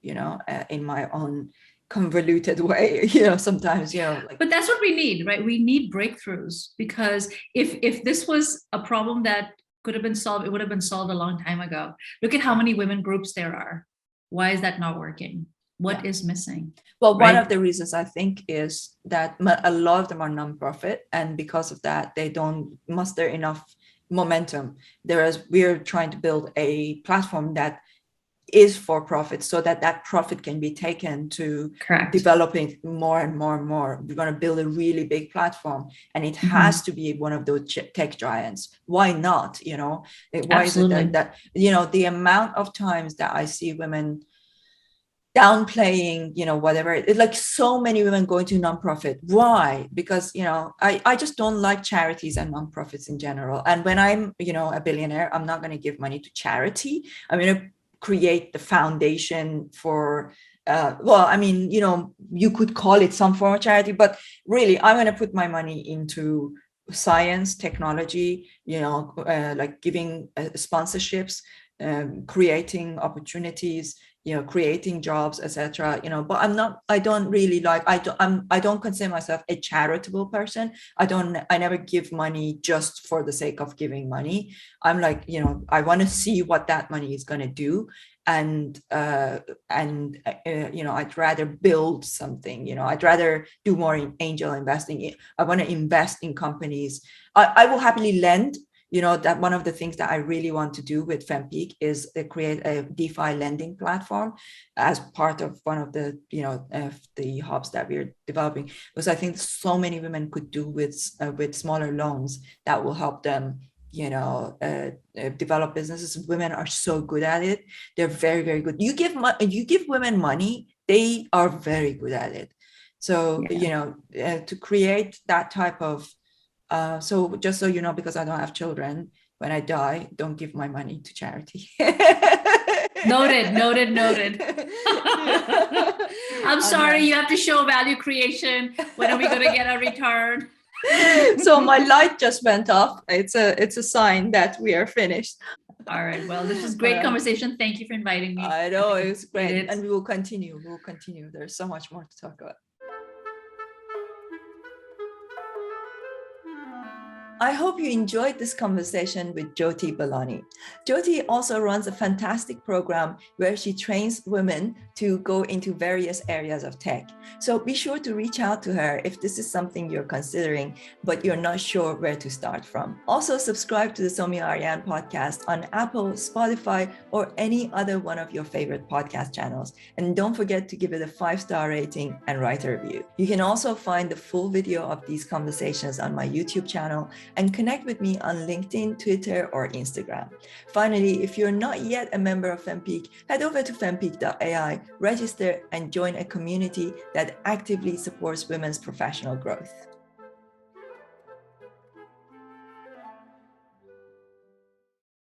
in my own convoluted way, sometimes, but that's what we need, right? We need breakthroughs, because if this was a problem that could have been solved, it would have been solved a long time ago. Look at how many women groups there are. Why is that not working? What is missing? Well, one of the reasons I think is that a lot of them are nonprofit, and because of that, they don't muster enough momentum. Whereas we're trying to build a platform that is for profit, so that profit can be taken to developing more and more and more. We're going to build a really big platform, and it has to be one of those tech giants. Why not? Why Absolutely. is it that the amount of times that I see women downplaying, whatever, it's like so many women going to nonprofit. Why? Because, I just don't like charities and nonprofits in general. And when I'm, a billionaire, I'm not going to give money to charity. I'm going to create the foundation for, you could call it some form of charity, but really I'm going to put my money into science, technology, like giving sponsorships, creating opportunities, creating jobs, etc. But I don't consider myself a charitable person. I never give money just for the sake of giving money. I'm like, I want to see what that money is going to do. And I'd rather build something, I'd rather do more in angel investing. I want to invest in companies. I will happily lend that one of the things that I really want to do with FemPeak is create a DeFi lending platform as part of one of the, the hubs that we're developing, because I think so many women could do with smaller loans that will help them, develop businesses. Women are so good at it. They're very, very good. You give women money, they are very good at it. So, to create that type of, so just so you know, because I don't have children, when I die, don't give my money to charity. Noted. I'm sorry, you have to show value creation. When are we going to get a return? So my light just went off. It's a sign that we are finished. All right. Well, this was great conversation. Thank you for inviting me. I know, it was great. And we will continue. There's so much more to talk about. I hope you enjoyed this conversation with Joti Balani. Joti also runs a fantastic program where she trains women to go into various areas of tech. So be sure to reach out to her if this is something you're considering, but you're not sure where to start from. Also, subscribe to the Somi Arian podcast on Apple, Spotify, or any other one of your favorite podcast channels. And don't forget to give it a 5-star rating and write a review. You can also find the full video of these conversations on my YouTube channel and connect with me on LinkedIn, Twitter, or Instagram. Finally, if you're not yet a member of FemPeak, head over to fempeak.ai, register, and join a community that actively supports women's professional growth.